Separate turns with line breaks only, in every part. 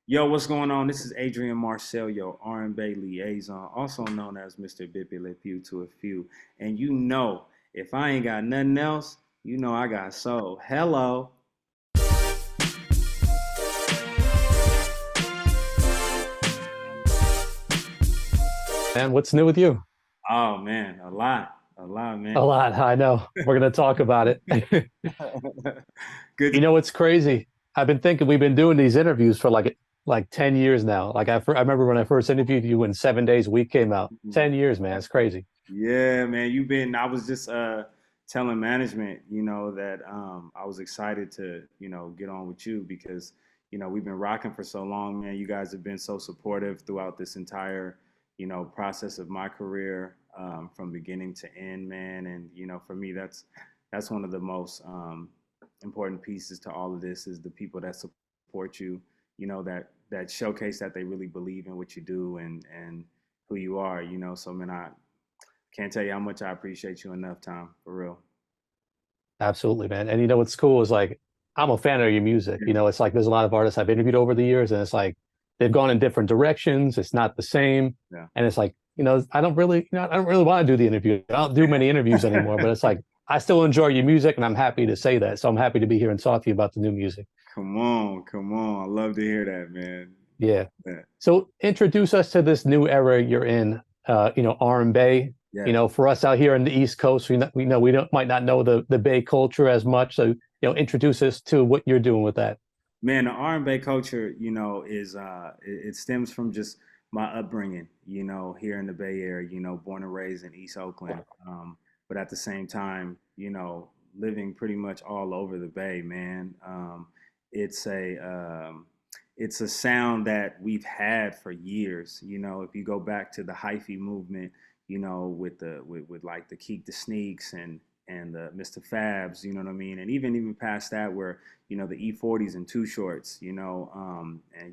Yo, what's going on? This is Adrian Marcel, your R&Bay liaison, also known as Mr. Bippy Le Pew to a few. And you know, if I ain't got nothing else, you know I got soul. Hello.
Man, what's new with you?
Oh man, a lot,
A
man.
lot, I know. We're going to talk about it.
Good
You
to
know, it's crazy. I've been thinking we've been doing these interviews for like 10 years now. I remember when I first interviewed you when 7 days a week came out.
be.
10 years, man. It's crazy.
Yeah, man, I was just telling management, that I was excited to, get on with you because, we've been rocking for so long, man. You guys have been so supportive throughout this entire, process of my career, from beginning to end, man. And, for me, that's one of the most important pieces to all of this is the people that support you, that showcase that they really believe in what you do and who you are, So man, I can't tell you how much I appreciate you enough, Tom, for real.
Absolutely, man. And you know what's cool is like I'm a fan of your music. You know, it's like there's a lot of artists I've interviewed over the years, and it's like they've gone in different directions. It's not the same.
Yeah.
And it's like, I don't really want to do the interview. I don't do many interviews anymore, but it's like I still enjoy your music and I'm happy to say that. So I'm happy to be here and talk to you about the new music.
Come on, come on. I love to hear that, man.
Yeah.
Yeah.
So introduce us to this new era you're in, R&Bay. You
Yes.
know, for us out here in the East Coast, we don't might not know the Bay culture as much. So, introduce us to what you're doing with that.
Man, the R&Bay culture, is it stems from just my upbringing, here in the Bay Area, born and raised in East Oakland. But at the same time, living pretty much all over the Bay, man. It's a it's a sound that we've had for years. If you go back to the hyphy movement, with like the Keek the Sneaks and the Mr. Fabs, you know what I mean? And even past that where, the E40s and Too Shorts, and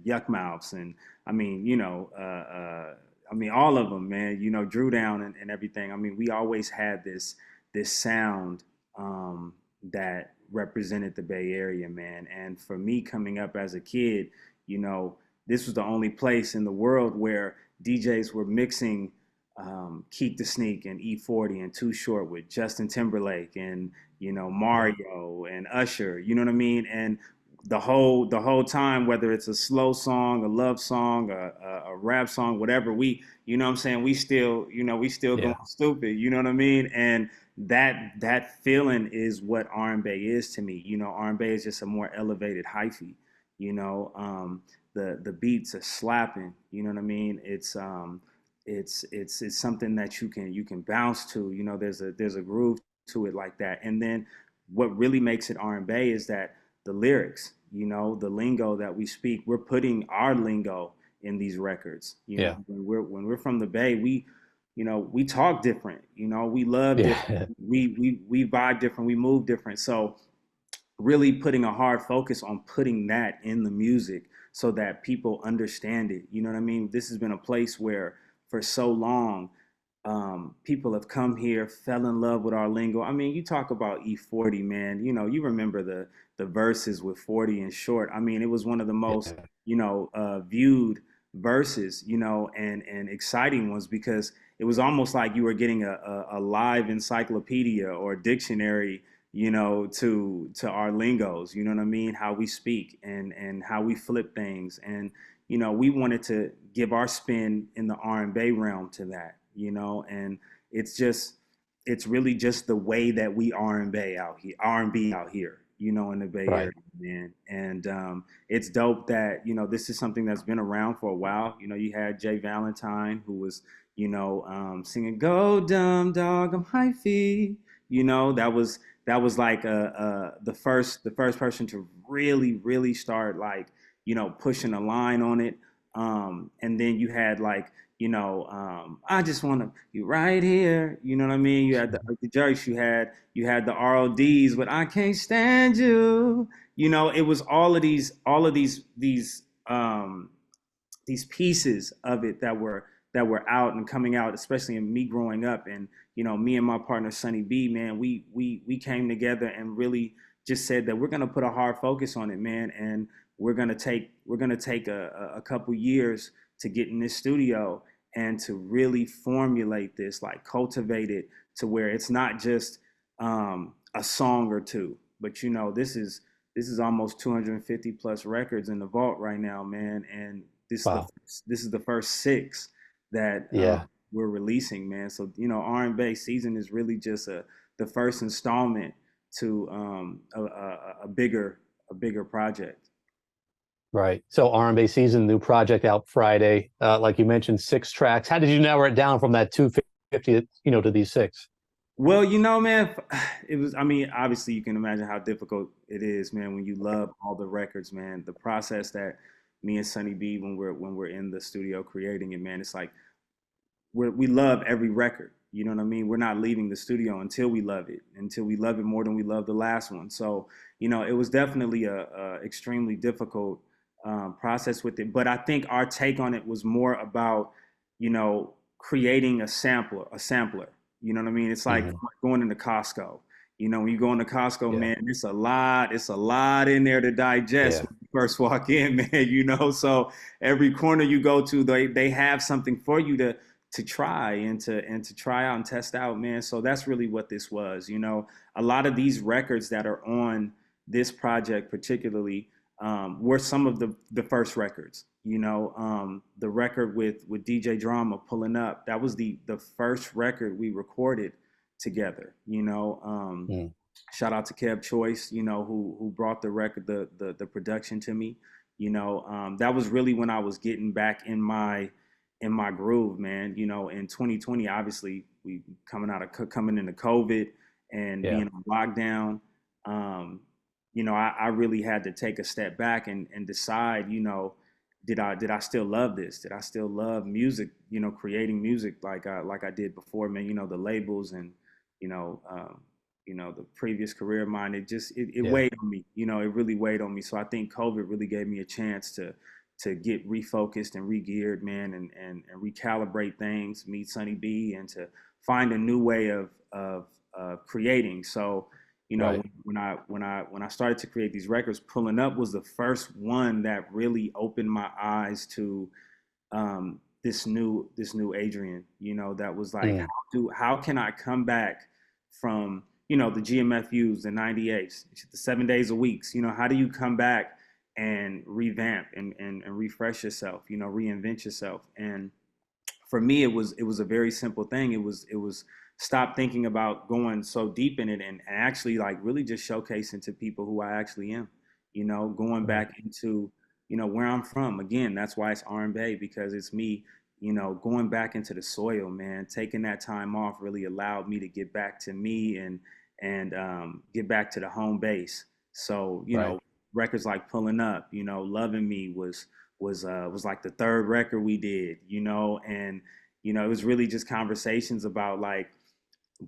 Yuck Mouths and I mean, I mean all of them, man, Drew Down and everything. I mean, we always had this sound that represented the Bay Area, man. And for me coming up as a kid, you know, this was the only place in the world where DJs were mixing Keek the Sneak and E40 and Too Short with Justin Timberlake and Mario and Usher. You know what I mean? And the whole time, whether it's a slow song, a love song, a rap song, whatever, you know what I'm saying, we still going
Yeah.
stupid. You know what I mean? And that feeling is what R&Bay is to me. R&Bay is just a more elevated hyphy. You know, the beats are slapping. You know what I mean? It's something that you can bounce to. There's a groove to it like that. And then what really makes it R&B is that the lyrics, the lingo that we speak, we're putting our lingo in these records.
Yeah.
When we're from the Bay, we talk different. We love different.
Yeah.
We vibe different. We move different. So really putting a hard focus on putting that in the music so that people understand it. You know what I mean? This has been a place where for so long, people have come here, fell in love with our lingo. I mean, you talk about E40, man. You remember the verses with 40 and short. I mean, it was one of the most,
Yeah.
viewed verses, and exciting ones because it was almost like you were getting a live encyclopedia or dictionary, to our lingos. You know what I mean? How we speak and how we flip things, and we wanted to give our spin in the R&B realm to that, and it's just it's really just the way that we R&B out here, R&B out here, in the Bay Area,
Right.
man. And it's dope that this is something that's been around for a while. You had Jay Valentine who was singing "Go Dumb Dog, I'm Hyphy." That was like the first person to really start like pushing a line on it. And then you had like I just want to be right here. You know what I mean? You had the Jerks, you had the RODs, but I can't stand you. It was all of these pieces of it that were out and coming out, especially in me growing up. And me and my partner Sonny B, man, we came together and really just said that we're gonna put a hard focus on it, man. And we're gonna take a couple years to get in this studio and to really formulate this, like cultivate it to where it's not just a song or two, but this is almost 250 plus records in the vault right now, man, and
Wow.
this is the first six that
Yeah.
we're releasing, man. So R&Bay season is really just the first installment to a bigger project.
Right. So R&Bay season, new project out Friday. Like you mentioned, 6 tracks. How did you narrow it down from that 250, to these six?
Well, man, it was. I mean, obviously, you can imagine how difficult it is, man, when you love all the records, man. The process that me and Sunny B, when we're in the studio creating it, man, it's like we love every record. You know what I mean? We're not leaving the studio until we love it more than we love the last one. So, it was definitely a extremely difficult process with it. But I think our take on it was more about, creating a sampler. You know what I mean? It's like
Hmm.
going into Costco. When you go into Costco,
Yeah.
man, it's a lot in there to digest
Yeah.
when you first walk in, man. So every corner you go to, they have something for you to try and to try out and test out, man. So that's really what this was. A lot of these records that are on this project, particularly, were some of the first records. The record with DJ Drama, Pulling Up, that was the first record we recorded together.
Mm.
Shout out to Kev Choice, who brought the record, the production to me. That was really when I was getting back in my groove, man. In 2020, obviously, we coming into COVID and
Yeah.
being on lockdown. I really had to take a step back and decide, did I still love this? Did I still love music? Creating music like I did before, man. The labels and you know um, the previous career of mine. It
Yeah.
weighed on me. It really weighed on me. So I think COVID really gave me a chance to get refocused and re-geared, man, and recalibrate things, meet Sunny B, and to find a new way of creating. So,
Right.
when I started to create these records, Pulling Up was the first one that really opened my eyes to this new Adrian. That was like,
Mm.
how can I come back from the GMFUs, the 98s, the 7 days a week? How do you come back and revamp and refresh yourself, reinvent yourself? And for me, it was a very simple thing. It was stop thinking about going so deep in it, and actually, like, really just showcasing to people who I actually am. Going
Right.
back into where I'm from. Again, that's why it's R&Bay, because it's me. Going back into the soil, man. Taking that time off really allowed me to get back to me and get back to the home base. So,
Right.
records like Pulling Up, Loving Me was like the third record we did, and it was really just conversations about, like,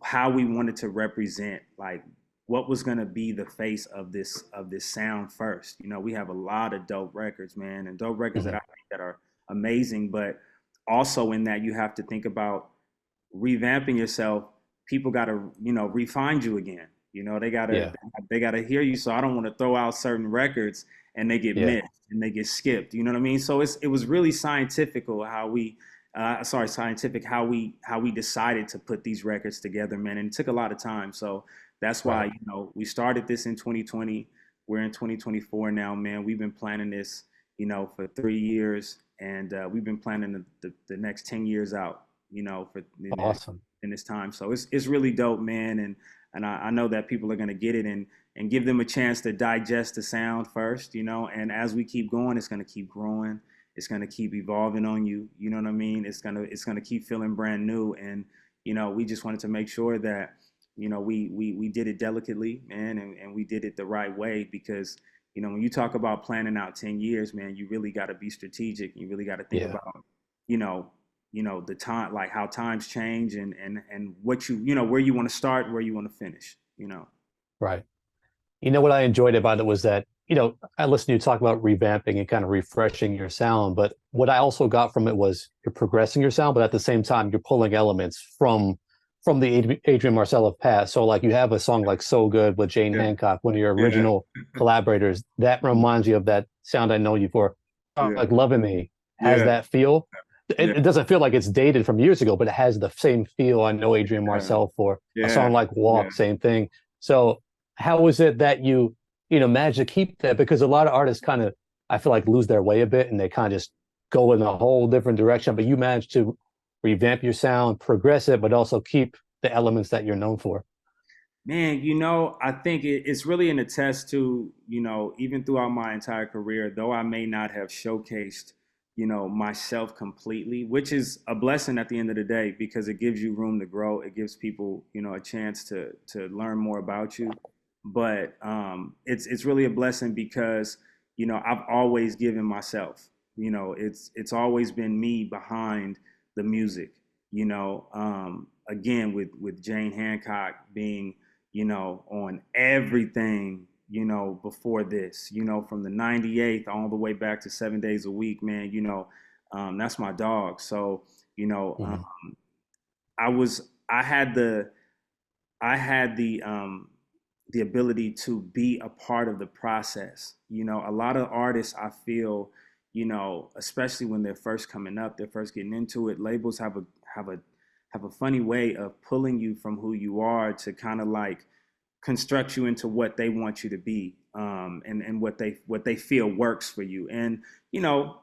how we wanted to represent, like, what was going to be the face of this sound first. We have a lot of dope records, man, and dope records that
Hmm.
I think that are amazing, but also in that you have to think about revamping yourself. People got to refine you again. They gotta
Yeah.
they gotta hear you. So I don't want to throw out certain records and they get
Yeah.
missed and they get skipped. You know what I mean? So it was really scientifical scientific how we decided to put these records together, man. And it took a lot of time. So that's why
Right.
we started this in 2020. We're in 2024 now, man. We've been planning this for 3 years, and we've been planning the next 10 years out, for
Awesome.
in this time. So it's really dope, man. And I know that people are gonna get it and give them a chance to digest the sound first, and as we keep going, it's gonna keep growing. It's gonna keep evolving on you. You know what I mean? It's gonna keep feeling brand new. And we just wanted to make sure that we did it delicately, man, and we did it the right way, because when you talk about planning out 10 years, man, you really got to be strategic. You really got to think
Yeah.
about you know the time, like how times change, and what where you want to start, where you want to finish.
Right. What I enjoyed about it was that, I listened to you talk about revamping and kind of refreshing your sound, but what I also got from it was you're progressing your sound, but at the same time, you're pulling elements from from the Adrian Marcel of past. So like you have a song like "So Good" with Jane
Yeah,
Hancock, one of your
yeah,
original collaborators. That reminds you of that sound I know you for.
yeah,
Like "Loving Me" has
yeah,
that feel.
yeah,
It doesn't feel like it's dated from years ago, but it has the same feel. I know Adrian
yeah,
Marcel for a
yeah,
song like
yeah.
"Walk," same thing. So how was it that you managed to keep that? Because a lot of artists kind of, I feel like, lose their way a bit and they kind of just go in a whole different direction. But you managed to revamp your sound, progress it, but also keep the elements that you're known for.
Man, I think it's really an attest to, even throughout my entire career, though I may not have showcased, myself completely, which is a blessing at the end of the day because it gives you room to grow. It gives people, a chance to learn more about you. But it's really a blessing because, I've always given myself. It's always been me behind the music. Again with Jane Hancock being on everything, before this, from the 98th all the way back to 7 days a week, man, that's my dog. So, you know, um,
Mhm.
I was, I had the ability to be a part of the process. A lot of artists, I feel, especially when they're first coming up, they're first getting into it. Labels have a have a funny way of pulling you from who you are to kind of like construct you into what they want you to be, and what they feel works for you. And you know,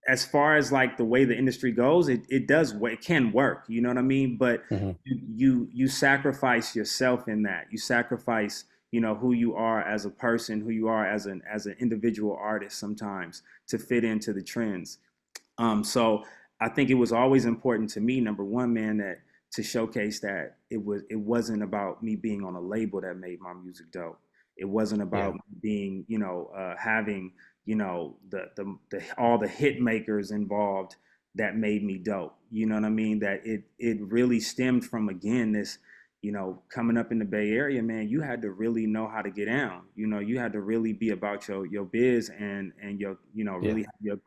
as far as like the way the industry goes, it can work. You know what I mean? But
Mhm.
you sacrifice yourself in that. You sacrifice who you are as a person, who you are as an individual artist sometimes to fit into the trends. So I think it was always important to me, number one, man, that to showcase that it wasn't about me being on a label that made my music dope. It wasn't about
Yeah.
me being, having, the all the hit makers involved that made me dope. You know what I mean? That it really stemmed from again this, coming up in the Bay Area, man, you had to really know how to get down. You had to really be about your biz and your,
Yeah.
really have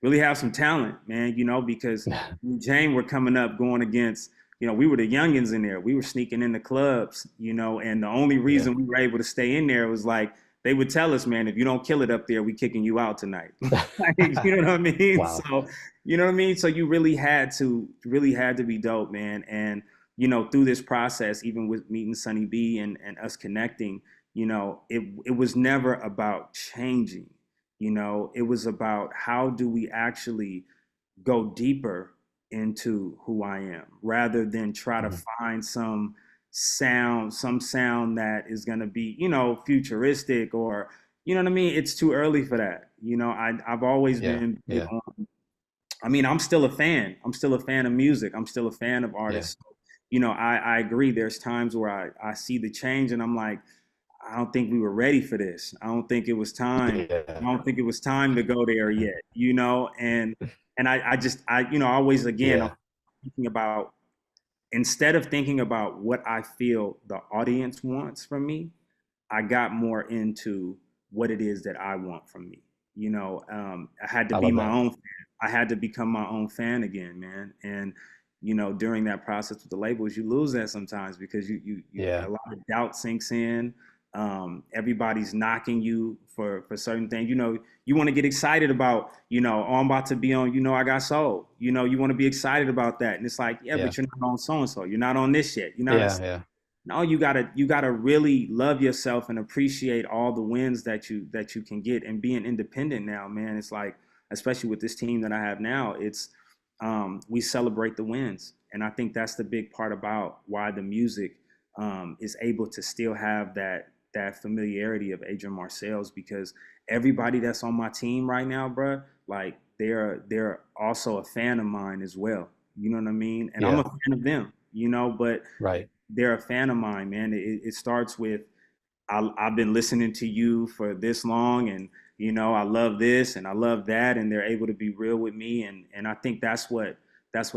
really have some talent, man, because me and Jane were coming up going against, we were the youngins in there. We were sneaking in the clubs, and the only
Yeah.
reason we were able to stay in there was like they would tell us, man, if you don't kill it up there, we kicking you out tonight. Like, you know what I mean?
Wow.
So, you know what I mean? So you really had to be dope, man. And, through this process, even with meeting Sunny B and us connecting, it was never about changing. It was about how do we actually go deeper into who I am rather than try to
Mhm.
find some sound that is going to be, futuristic or, you know what I mean? It's too early for that. I've always
Yeah.
been big
Yeah.
on, I mean, I'm still a fan. I'm still a fan of music. I'm still a fan of
Yeah.
artists. So, I agree. There's times where I see the change and I'm like, I don't think we were ready for this. I don't think it was time. I
Yeah.
don't think it was time to go there yet, and I always, again, I'm
Yeah.
thinking about, instead of thinking about what I feel the audience wants from me, I got more into what it is that I want from me. I had to
I
be
love
my
that.
own fan. I had to become my own fan again, man. And during that process with the labels, you lose that sometimes because
Yeah.
a lot of doubt sinks in. Everybody's knocking you for certain things. You want to get excited about, oh, I'm about to be on, I got soul. You want to be excited about that, and it's like, yeah,
Yeah.
but you're not on so and so. You're not on this yet. You're not.
Yeah. Yeah.
No, you gotta really love yourself and appreciate all the wins that you can get. And being independent now, man, it's like, especially with this team that I have now, it's we celebrate the wins, and I think that's the big part about why the music is able to still have that familiarity of Adrian Marcel's, because everybody that's on my team right now, bruh, like they're also a fan of mine as well. You know what I mean? And I'm a
Yeah.
fan of them. But
Right.
they're a fan of mine, man. It starts with, I've been listening to you for this long, and I love this and I love that, and they're able to be real with me, and I think that's what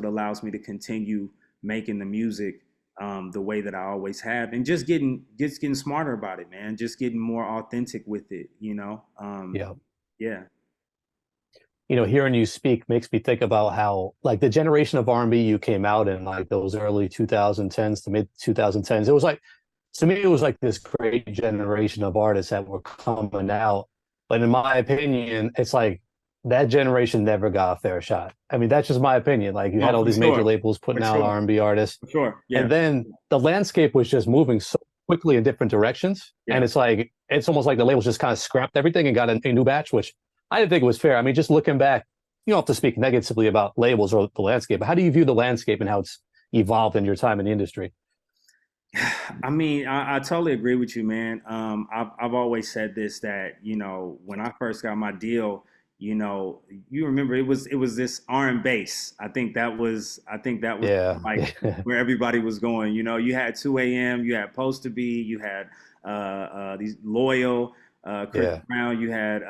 allows me to continue making the music the way that I always have, and just getting smarter about it, man. Just getting more authentic with it.
Yeah.
Yeah,
hearing you speak makes me think about how like the generation of R&B you came out in like those early 2010s to mid 2010s. It was like to me, it was like this great generation of artists that were coming out. But in my opinion, it's like that generation never got a fair shot. I mean, that's just my opinion. Like you had
Oh,
all
for
these major
sure,
labels
for
putting out
sure,
R&B artists,
for sure. Yeah,
and then the landscape was just moving so quickly in different directions. And
yeah.
it's like it's almost like the labels just kind of scrapped everything and got a new batch, which I didn't think was fair. I mean, just looking back, you don't have to speak negatively about labels or the landscape. But how do you view the landscape and how it's evolved in your time in the industry?
I mean, I totally agree with you, man. I've always said this that when I first got my deal, you remember it was this R&Bass. I think that was
Yeah.
like where everybody was going. You had 2 a.m., you had Post to Be, you had these Loyal, Chris
Yeah.
Brown, you had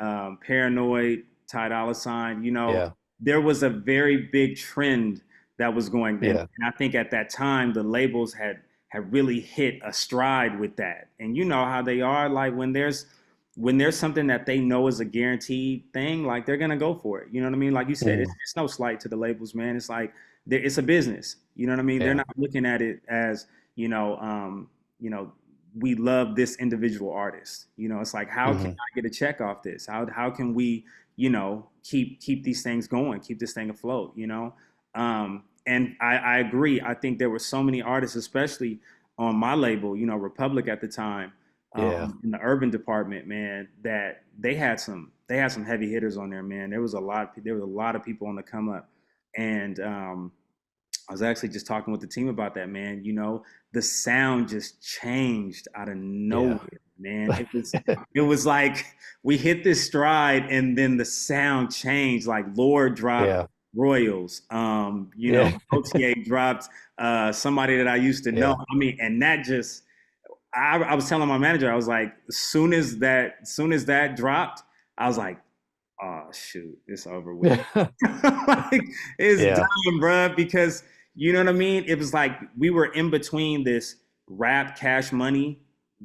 Paranoid, Ty Dolla Sign.
Yeah.
There was a very big trend that was going,
Yeah.
and I think at that time the labels had really hit a stride with that. And you know how they are, like when there's something that they know is a guaranteed thing, like they're gonna go for it. You know what I mean? Like you said, it's,
Mm,
it's no slight to the labels, man. It's like it's a business. You know what I mean? They're
yeah.
not looking at it as you know, we love this individual artist. It's like how can
Hmm.
I get a check off this? How can we keep these things going, keep this thing afloat? And I agree. I think there were so many artists, especially on my label, Republic at the time,
Yeah.
in the urban department, man, that they had some heavy hitters on there, man. There was a lot of people on the come up, and I was actually just talking with the team about that, man. The sound just changed out of
Yeah.
nowhere, man. It was like we hit this stride, and then the sound changed. Like Lord dropped
Yeah.
Royals,
Yeah.
OTA dropped somebody that I used to know.
Yeah.
I mean, and that just I was telling my manager, I was like, as soon as that dropped, I was like, oh shoot, it's over with.
Yeah.
Like it's
Yeah.
done, bruh, because you know what I mean? It was like we were in between this rap Cash Money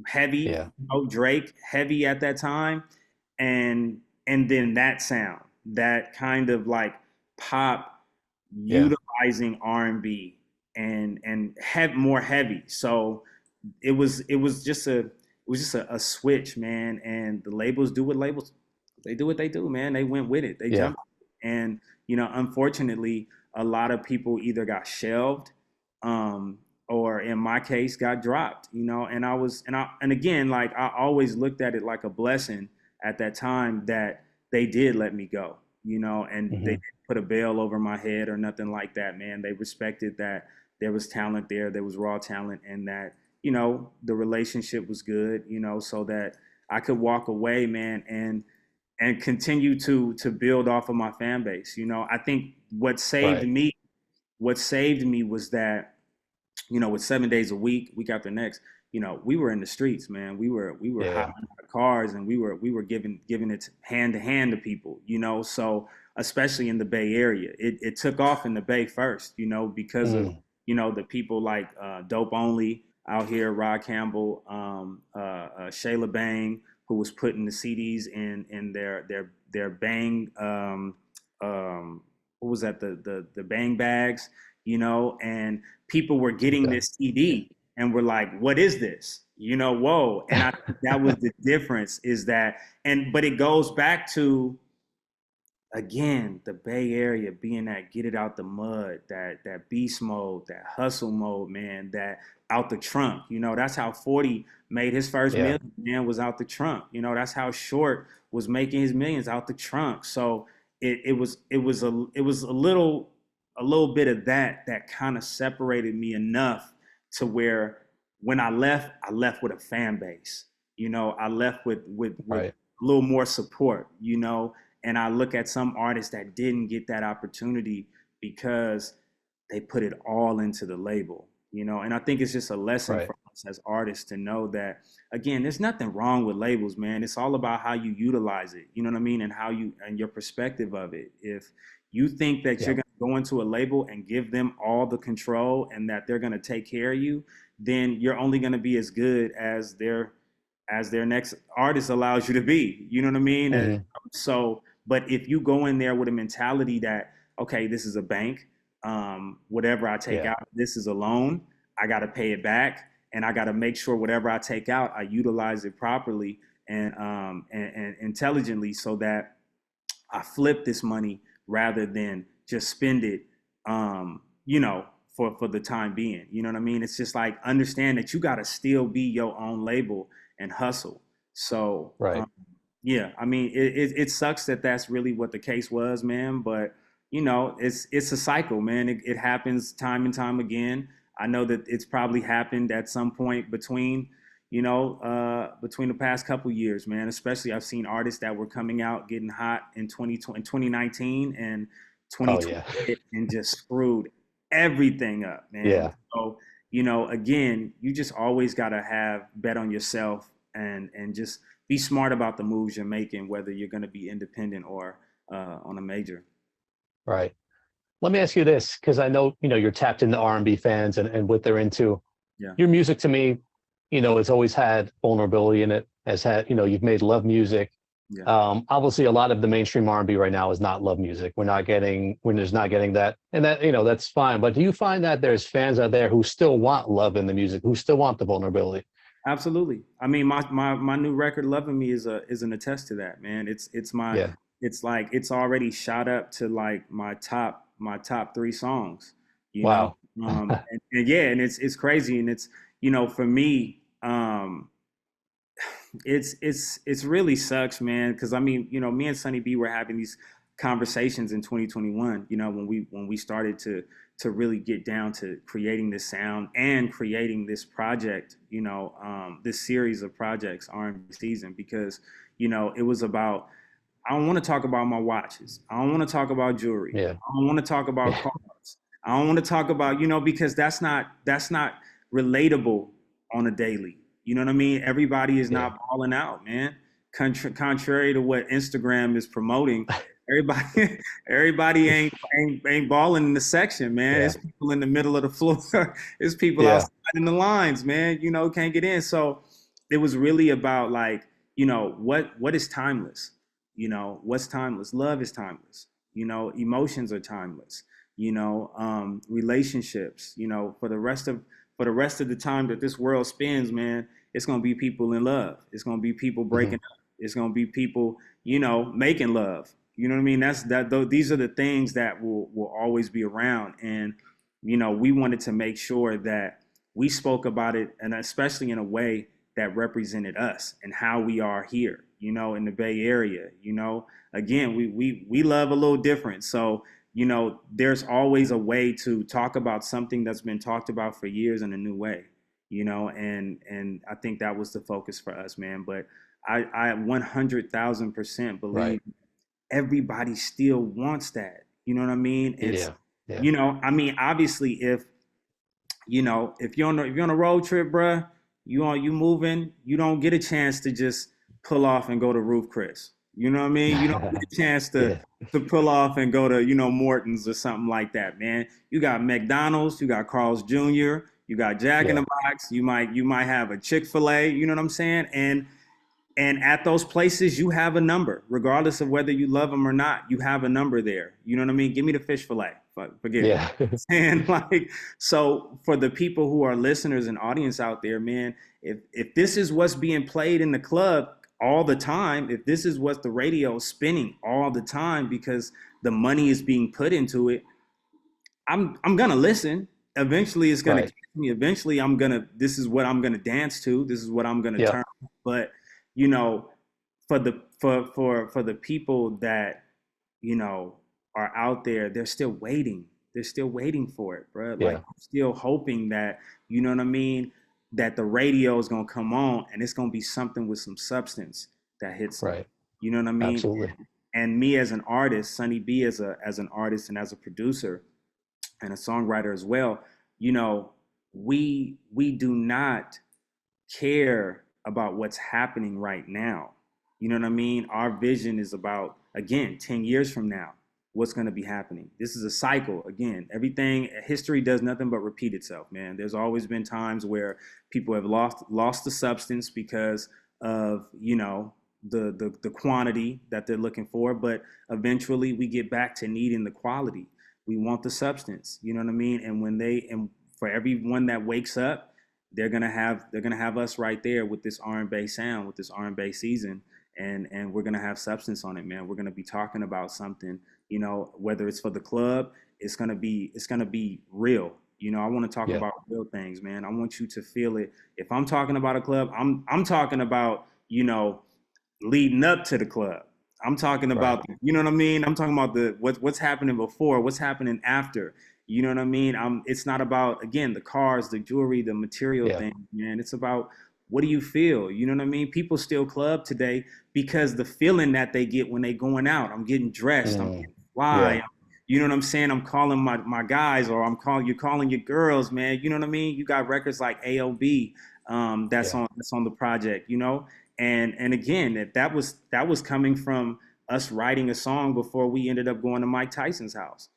heavy,
Yeah.
Drake heavy at that time, and then that sound, that kind of like pop
Yeah.
utilizing R&B and have more heavy. So it was just a switch, man. And the labels do what labels they do what they do, man. They went with it. They
Yeah.
jumped. And unfortunately, a lot of people either got shelved, um, or in my case, got dropped. And again, like I always looked at it like a blessing at that time that they did let me go. And they
Hmm.
didn't put a veil over my head or nothing like that, man. They respected that there was talent there was raw talent, and that the relationship was good, so that I could walk away, man, and continue to build off of my fan base. I think
Right.
what saved me was that, with 7 days a week, week after next, we were in the streets, man. We were
Yeah.
hopping in our cars, and we were giving it hand to hand to people, so especially in the Bay Area, it took off in the Bay first, because of
Mm.
the people like Dope Only out here, Rod Campbell, Shayla Bang, who was putting the CDs in their Bang, what was that, the Bang bags, and people were getting
Okay.
this CD and were like, "What is this?" Whoa! And I think that was the difference, is that, but it goes back to, again, the Bay Area being that get it out the mud, that beast mode, that hustle mode, man, that out the trunk. That's how 40 made his first
Yeah.
million, man, was out the trunk. That's how Short was making his millions, out the trunk. So it was a little bit of that kind of separated me enough to where when I left with a fan base. I left with
Right.
a little more support, and I look at some artists that didn't get that opportunity because they put it all into the label, and I think it's just a lesson
Right.
for us as artists to know that, again, there's nothing wrong with labels, man. It's all about how you utilize it, you know what I mean, and how you and your perspective of it. If you think that you're
Yeah.
going to go into a label and give them all the control and that they're going to take care of you, then you're only going to be as good as their next artist allows you to be. You know what I mean?
Hmm.
So But if you go in there with a mentality that, okay, this is a bank, whatever I take
Yeah.
out, this is a loan, I got to pay it back, and I got to make sure whatever I take out, I utilize it properly and intelligently, so that I flip this money rather than just spend it, you know, for the time being. You know what I mean? It's just like, understand that you got to still be your own label and hustle. So
Right.
yeah, I mean, it sucks that that's really what the case was, man. But you know, it's a cycle, man. It happens time and time again. I know that it's probably happened at some point between, between the past couple years, man. Especially, I've seen artists that were coming out getting hot in 2020, 2019 and
Oh
2020
yeah.
hit and just screwed everything up, man.
Yeah.
So, again, you just always gotta have bet on yourself and just be smart about the moves you're making, whether you're going to be independent or on a major.
Right. Let me ask you this, because I know, you're tapped into R&B fans and what they're into.
Yeah,
Your music to me, has always had vulnerability in it, has had, you've made love music.
yeah,
Obviously a lot of the mainstream R&B right now is not love music. We're just not getting that. And that, that's fine. But do you find that there's fans out there who still want love in the music, who still want the vulnerability?
absolutely. I mean, my new record, "Loving Me," is an attest to that, man.
Yeah.
It's like it's already shot up to like my top three songs, you know.
Wow.
And yeah, and it's crazy, and it's for me, it's really sucks, man. Because I mean, me and Sunny B were having these conversations in 2021. When we started to really get down to creating this sound and creating this project. This series of projects, R&B season, because it was about. I don't want to talk about my watches. I don't want to talk about jewelry.
Yeah.
I don't want to talk about
Yeah.
cars. I don't want to talk about, because that's not relatable on a daily. You know what I mean? Everybody is
Yeah.
not balling out, man. Contrary to what Instagram is promoting, everybody everybody ain't balling in the section, man.
Yeah.
It's people in the middle of the floor. It's people
Yeah.
outside in the lines, man. Can't get in. So it was really about like, what is timeless? What's timeless? Love is timeless. Emotions are timeless. Relationships. For the rest of the time that this world spins, man, it's gonna be people in love. It's gonna be people breaking
Mhm.
up. It's gonna be people, making love. You know what I mean? That's that. These are the things that will always be around, and we wanted to make sure that we spoke about it, and especially in a way that represented us and how we are here, in the Bay Area. Again, we love a little different. So, there's always a way to talk about something that's been talked about for years in a new way, and I think that was the focus for us, man. But I 100,000% believe
Right.
everybody still wants that. You know what I mean? It's,
Yeah. Yeah.
I mean, obviously, if you're on a road trip, bruh, you moving, you don't get a chance to just pull off and go to Roof Chris. You know what I mean? You don't get a chance to
Yeah.
to pull off and go to Morton's or something like that, man. You got McDonald's, you got Carl's Jr., you got Jack in
Yeah.
the Box. You might have a Chick-fil-A. You know what I'm saying? And at those places, you have a number, regardless of whether you love them or not. You have a number there. You know what I mean? Give me the fish fillet. Forget it.
Yeah.
And like, so for the people who are listeners and audience out there, man, if this is what's being played in the club all the time, if this is what the radio is spinning all the time because the money is being put into it, I'm gonna listen. Eventually, it's gonna
Right.
catch me. Eventually, I'm gonna. This is what I'm gonna dance to. This is what I'm gonna
Yeah.
turn. But you know, for the people that are out there, they're still waiting. They're still waiting for it, bro. Like
Yeah.
I'm still hoping that what I mean. That the radio is gonna come on and it's gonna be something with some substance that hits them.
Right.
You know what I mean?
Absolutely.
And me as an artist, Sunny B as an artist and as a producer and a songwriter as well, we do not care about what's happening right now. You know what I mean? Our vision is about, again, 10 years from now, what's going to be happening. This is a cycle. Again, everything, history does nothing but repeat itself, man. There's always been times where people have lost the substance because of, the quantity that they're looking for, but eventually we get back to needing the quality. We want the substance, you know what I mean? And and for everyone that wakes up, they're gonna have us right there with this R&Bay sound, with this R&Bay season, and we're gonna have substance on it, man. We're gonna be talking about something, whether it's for the club, it's gonna be real. I want to talk
Yeah.
about real things, man. I want you to feel it. If I'm talking about a club, I'm talking about, leading up to the club. I'm talking
Right.
about, you know what I mean? I'm talking about what's happening before, what's happening after. You know what I mean? It's not about, again, the cars, the jewelry, the material
Yeah.
thing, man. It's about, what do you feel? You know what I mean? People still club today because the feeling that they get when they going out. I'm getting dressed. I'm
Mm.
getting fly.
Yeah.
You know what I'm saying? I'm calling my guys, or you're calling your girls, man. You know what I mean? You got records like AOB,
Yeah.
that's on the project, and again, that was coming from us writing a song before we ended up going to Mike Tyson's house,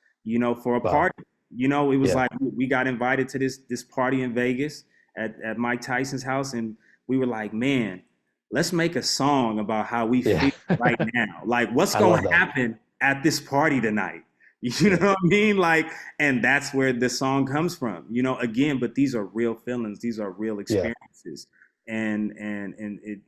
for a
Wow.
party. It was
Yeah.
like we got invited to this party in Vegas at Mike Tyson's house, and we were like, man, let's make a song about how we
Yeah.
feel right now. Like, what's
I
going
love
to
that.
happen at this party tonight? You
Yeah.
know what I mean? Like, and that's where the song comes from. Again, but these are real feelings. These are real
Yeah.
experiences, and it,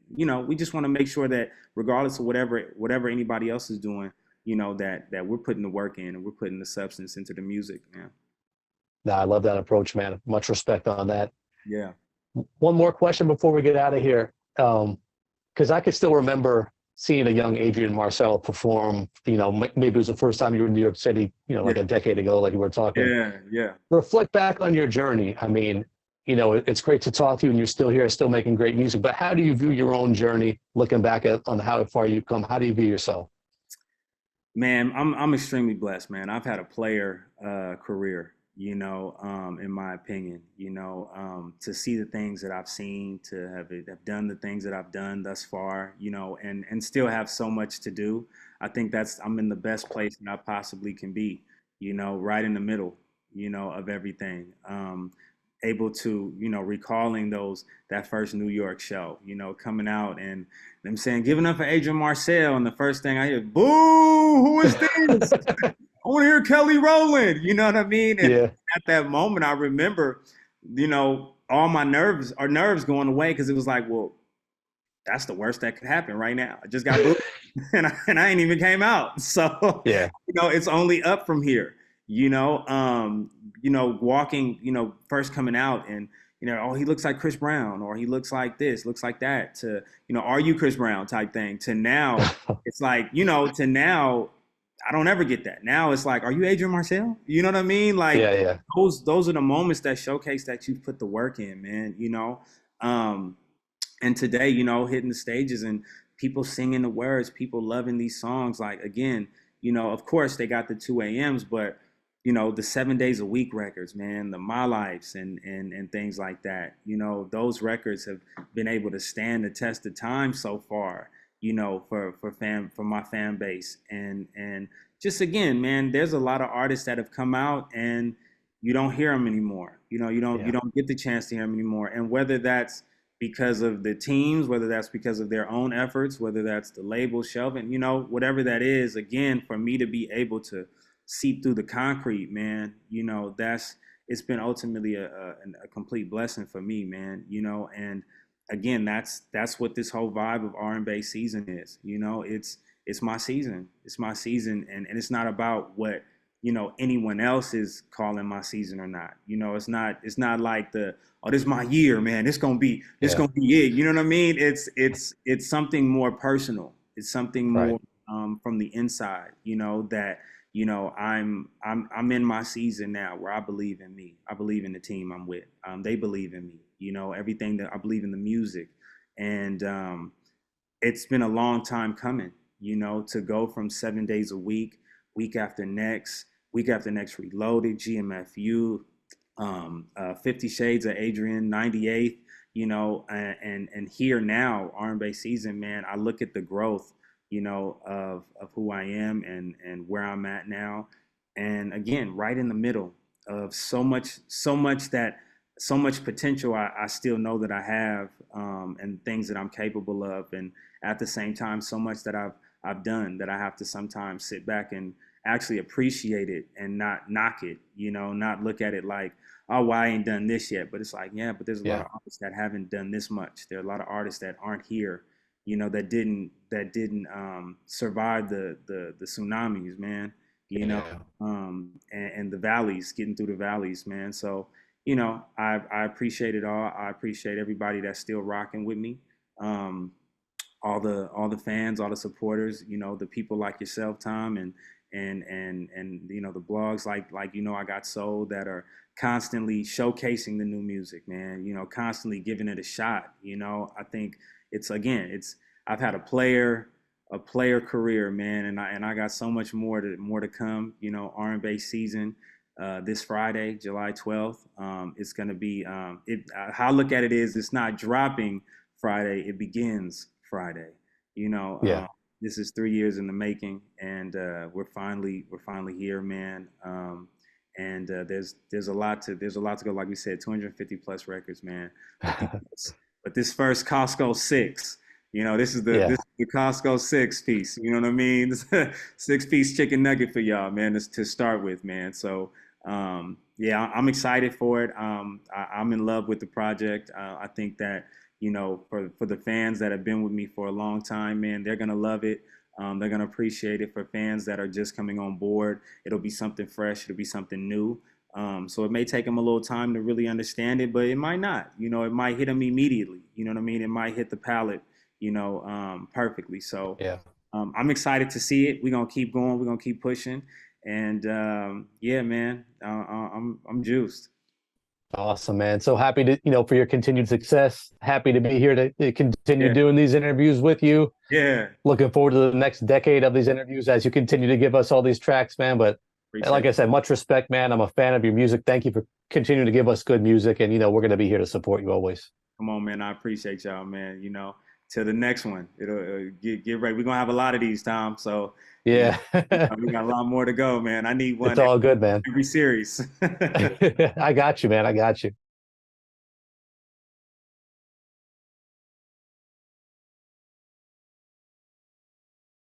we just want to make sure that regardless of whatever anybody else is doing, that we're putting the work in and we're putting the substance into the music, man.
No, I love that approach, man. Much respect on that.
Yeah.
One more question before we get out of here. Because I could still remember seeing a young Adrian Marcel perform, maybe it was the first time you were in New York City,
Yeah.
like a decade ago, like you were talking.
Yeah. Yeah.
Reflect back on your journey. I mean, it's great to talk to you and you're still here, still making great music, but how do you view your own journey looking back on how far you've come? How do you view yourself?
Man, I'm extremely blessed, man. I've had a player career, in my opinion, to see the things that I've seen, to have done the things that I've done thus far, and still have so much to do. I think I'm in the best place that I possibly can be, right in the middle, of everything. Able to, recalling that first New York show, coming out and them saying, "Giving up for Adrian Marcel," and the first thing I hear, "Boo! Who is this? I want to hear Kelly Rowland." You know what I mean? And
Yeah.
at that moment, I remember, all my nerves going away, because it was like, well, that's the worst that could happen right now. I just got booed, and I ain't even came out. So,
Yeah.
it's only up from here. Walking, first coming out, and oh, he looks like Chris Brown, or he looks like this, looks like that, to, are you Chris Brown type thing, to now it's like, to now I don't ever get that. Now it's like, are you Adrian Marcel? You know what I mean? Like,
Yeah. Yeah.
those are the moments that showcase that you've put the work in, man. Um, and today, hitting the stages and people singing the words, people loving these songs. Like, again, of course they got the 2 a.m.s, but the 7 days a week records, man, the My Lives and things like that. Those records have been able to stand the test of time so far, for my fan base. And just, again, man, there's a lot of artists that have come out and you don't hear them anymore. You
Yeah.
don't get the chance to hear them anymore. And whether that's because of the teams, whether that's because of their own efforts, whether that's the label shelving, whatever that is, again, for me to be able to seep through the concrete, man, it's been ultimately a complete blessing for me, man, and again, that's what this whole vibe of R&Bay season is. It's my season. It's my season, and it's not about what anyone else is calling my season or not. It's not like oh, this is my year, man. This
Yeah.
gonna be it. You know what I mean? It's something more personal. It's something
Right.
more from the inside. That I'm in my season now where I believe in me. I believe in the team I'm with. They believe in me. Everything that I believe in, the music, and it's been a long time coming. To go from 7 days a week, week after next, Reloaded, GMFU, 50 Shades of Adrian, 98th, and here now, R&Bay season, man. I look at the growth, of who I am and where I'm at now, and again, right in the middle of so much potential I still know that I have, and things that I'm capable of, at the same time, so much that I've done that I have to sometimes sit back and actually appreciate it and not knock it, not look at it like, oh, well, I ain't done this yet. But it's like, yeah, but there's a lot
Yeah.
of artists that haven't done this much. There are a lot of artists that aren't here, that didn't survive the tsunamis, man.
Yeah.
And the valleys, getting through the valleys, man. So, I appreciate it all. I appreciate everybody that's still rocking with me. Um, all the fans, all the supporters, the people like yourself, Tom, and the blogs like I got sold that are constantly showcasing the new music, man. Constantly giving it a shot. I think it's I've had a player career, man, and I got so much more to come. R&Bay season. This Friday, July 12th. It's going to be, how I look at it is it's not dropping Friday, it begins Friday. You know,
Yeah.
this is 3 years in the making, and we're finally here, man. And there's a lot to go. Like we said, 250 plus records, man. But this first Costco six, this is the
Yeah.
this is the Costco six piece. You know what I mean? 6 piece chicken nugget for y'all, man. To start with, man. So yeah, I'm excited for it. I'm in love with the project. I think that for the fans that have been with me for a long time, man, they're gonna love it. They're gonna appreciate it. For fans that are just coming on board, it'll be something fresh. It'll be something new. So it may take them a little time to really understand it, but it might not. It might hit them immediately. You know what I mean? It might hit the palate, perfectly. So
Yeah.
I'm excited to see it. We're gonna keep going. We're gonna keep pushing. And yeah, man, I'm juiced.
Awesome, man. So happy to, for your continued success. Happy to be here to continue
Yeah,
doing these interviews with you.
yeah,
Looking forward to the next decade of these interviews as you continue to give us all these tracks, man. But like
appreciate
I
it.
said, much respect, man. I'm a fan of your music. Thank you for continuing to give us good music. And, we're going to be here to support you always.
Come on, man. I appreciate y'all, man. Till the next one. It'll get ready. We're gonna have a lot of these, Tom. So you know,
Yeah.
we got a lot more to go, man. I need
It's
one
all good, man.
every series.
I got you, man. I got you.